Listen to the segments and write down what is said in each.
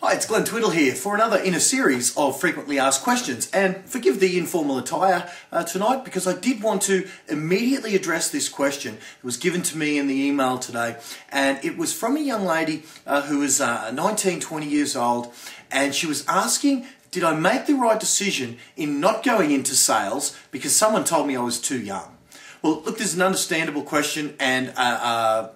Hi, it's Glenn Twiddle here for another in a series of frequently asked questions. And forgive the informal attire tonight because I did want to immediately address this question. It was given to me in the email today, and it was from a young lady who was 19, 20 years old, and she was asking, did I make the right decision in not going into sales because someone told me I was too young? Well, look, there's an understandable question and a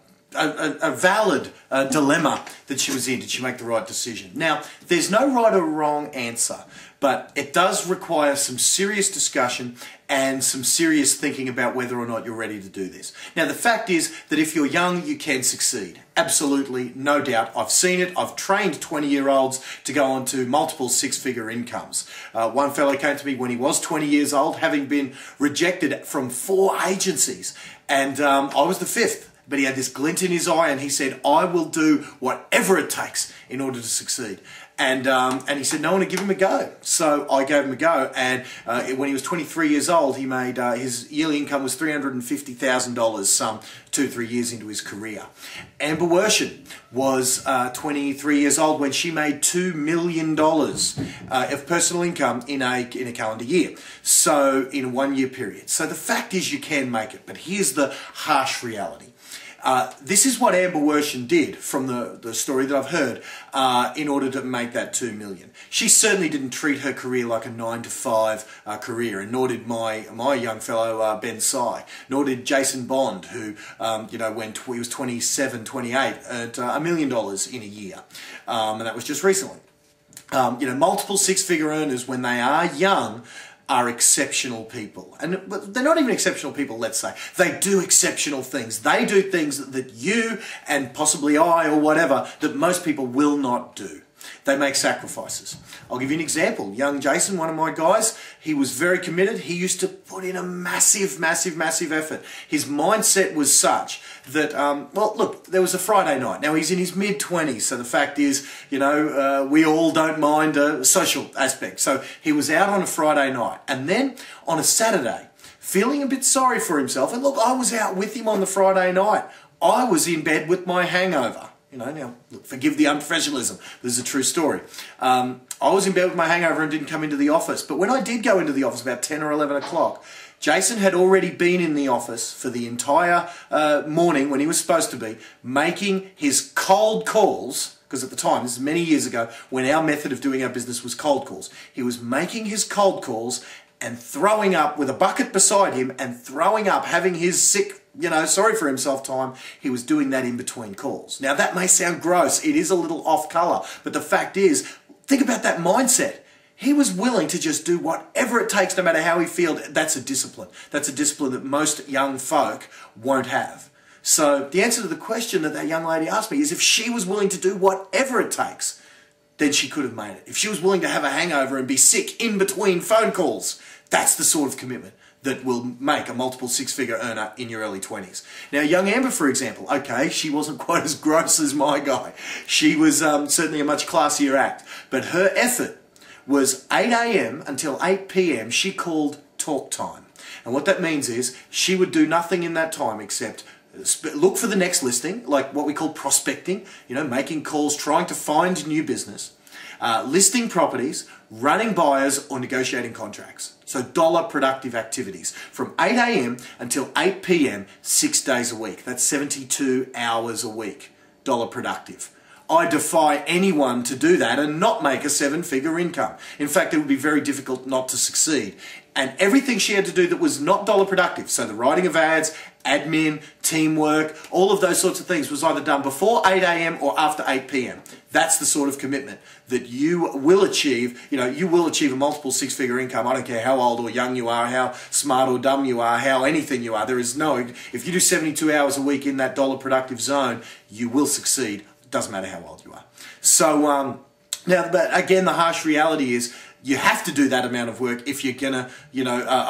valid dilemma that she was in. Did she make the right decision? Now, there's no right or wrong answer, but it does require some serious discussion and some serious thinking about whether or not you're ready to do this. Now, the fact is that if you're young, you can succeed. Absolutely, no doubt. I've seen it. I've trained 20-year-olds to go on to multiple six-figure incomes. One fellow came to me when he was 20 years old, having been rejected from 4 agencies, and I was the 5th. But he had this glint in his eye and he said, I will do whatever it takes in order to succeed. And he said, no one would give him a go. So I gave him a go. And when he was 23 years old, he made, his yearly income was $350,000 some 2-3 years into his career. Amber Worsham was 23 years old when she made $2 million of personal income in a calendar year. So in a 1-year period. So the fact is you can make it. But here's the harsh reality. This is what Amber Worsham did from the story that I've heard in order to make that $2 million. She certainly didn't treat her career like a 9-to-5 career, and nor did my young fellow Ben Sy, nor did Jason Bond, who when he was 27, 28, earned $1 million in a year, and that was just recently. Multiple six-figure earners when they are young are exceptional people. And they're not even exceptional people, let's say. They do exceptional things. They do things that you and possibly I or whatever that most people will not do. They make sacrifices. I'll give you an example. Young Jason, one of my guys, he was very committed. He used to put in a massive effort. His mindset was such that, there was a Friday night. Now, he's in his mid-20s, so the fact is, we all don't mind a social aspect. So he was out on a Friday night. And then on a Saturday, feeling a bit sorry for himself, and look, I was out with him on the Friday night. I was in bed with my hangover. Now, look, forgive the unprofessionalism. This is a true story. I was in bed with my hangover and didn't come into the office. But when I did go into the office about 10 or 11 o'clock, Jason had already been in the office for the entire morning when he was supposed to be, making his cold calls, because at the time, this is many years ago, when our method of doing our business was cold calls. He was making his cold calls and throwing up with a bucket beside him and throwing up, having his sick, sorry for himself time. He was doing that in between calls. Now, that may sound gross. It is a little off color. But the fact is, think about that mindset. He was willing to just do whatever it takes, no matter how he feels. That's a discipline. That's a discipline that most young folk won't have. So the answer to the question that young lady asked me is if she was willing to do whatever it takes, then she could have made it. If she was willing to have a hangover and be sick in between phone calls, that's the sort of commitment that will make a multiple six-figure earner in your early 20s. Now, young Amber, for example, okay, she wasn't quite as gross as my guy. She was certainly a much classier act. But her effort was 8 a.m. until 8 p.m. she called talk time. And what that means is she would do nothing in that time except look for the next listing, like what we call prospecting, making calls, trying to find new business, listing properties, running buyers, or negotiating contracts. So dollar productive activities from 8 a.m. until 8 p.m. 6 days a week. That's 72 hours a week, dollar productive. I defy anyone to do that and not make a 7-figure income. In fact, it would be very difficult not to succeed. And everything she had to do that was not dollar productive, so the writing of ads, admin, teamwork, all of those sorts of things was either done before 8 a.m. or after 8 p.m. That's the sort of commitment that you will achieve. You will achieve a multiple six-figure income. I don't care how old or young you are, how smart or dumb you are, how anything you are. If you do 72 hours a week in that dollar productive zone, you will succeed. It doesn't matter how old you are. So but again, the harsh reality is you have to do that amount of work if you're going to,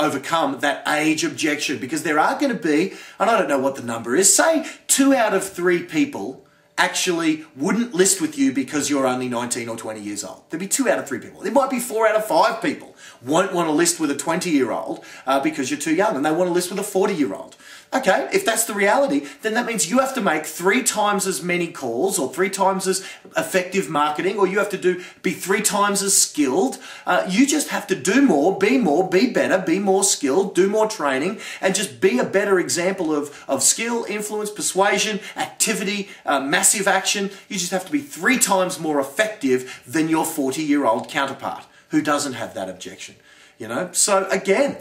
overcome that age objection. Because there are going to be, and I don't know what the number is, say 2 out of 3 people actually wouldn't list with you because you're only 19 or 20 years old. There'd be 2 out of 3 people. There might be 4 out of 5 people won't want to list with a 20-year-old because you're too young, and they want to list with a 40-year-old. Okay, if that's the reality, then that means you have to make 3 times as many calls, or 3 times as effective marketing, or you have to be 3 times as skilled. You just have to do more, be better, be more skilled, do more training, and just be a better example of skill, influence, persuasion, activity, massive action. You just have to be 3 times more effective than your 40-year-old counterpart who doesn't have that objection. You know, so again,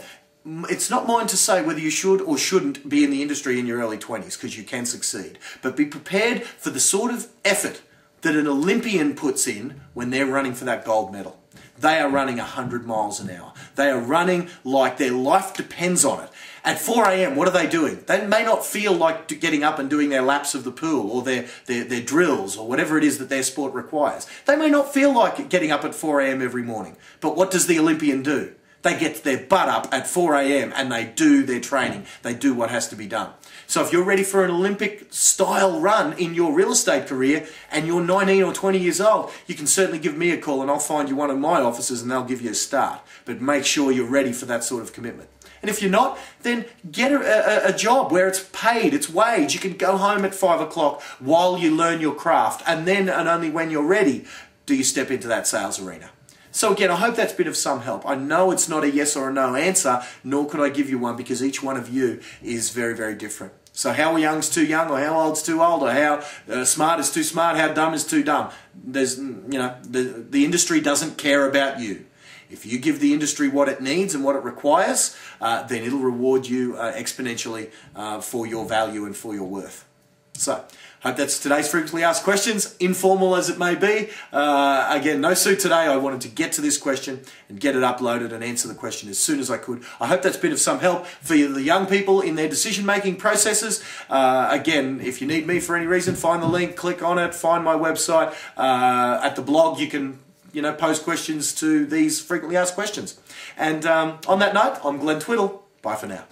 it's not mine to say whether you should or shouldn't be in the industry in your early 20s, because you can succeed. But be prepared for the sort of effort that an Olympian puts in when they're running for that gold medal. They are running 100 miles an hour. They are running like their life depends on it. At 4 a.m, what are they doing? They may not feel like getting up and doing their laps of the pool or their drills or whatever it is that their sport requires. They may not feel like getting up at 4 a.m. every morning. But what does the Olympian do? They get their butt up at 4 a.m. and they do their training. They do what has to be done. So if you're ready for an Olympic-style run in your real estate career and you're 19 or 20 years old, you can certainly give me a call and I'll find you one of my offices and they'll give you a start. But make sure you're ready for that sort of commitment. And if you're not, then get a job where it's paid, it's wage. You can go home at 5 o'clock while you learn your craft, and then and only when you're ready do you step into that sales arena. So again, I hope that's been of some help. I know it's not a yes or a no answer, nor could I give you one, because each one of you is very, very different. So how young's too young, or how old's too old, or how smart is too smart, how dumb is too dumb. There's, you know, the industry doesn't care about you. If you give the industry what it needs and what it requires, then it'll reward you exponentially for your value and for your worth. So, hope that's today's frequently asked questions, informal as it may be. Again, no suit today. I wanted to get to this question and get it uploaded and answer the question as soon as I could. I hope that's been of some help for the young people in their decision-making processes. Again, if you need me for any reason, find the link, click on it, find my website. At the blog, you can pose questions to these frequently asked questions. And on that note, I'm Glenn Twiddle. Bye for now.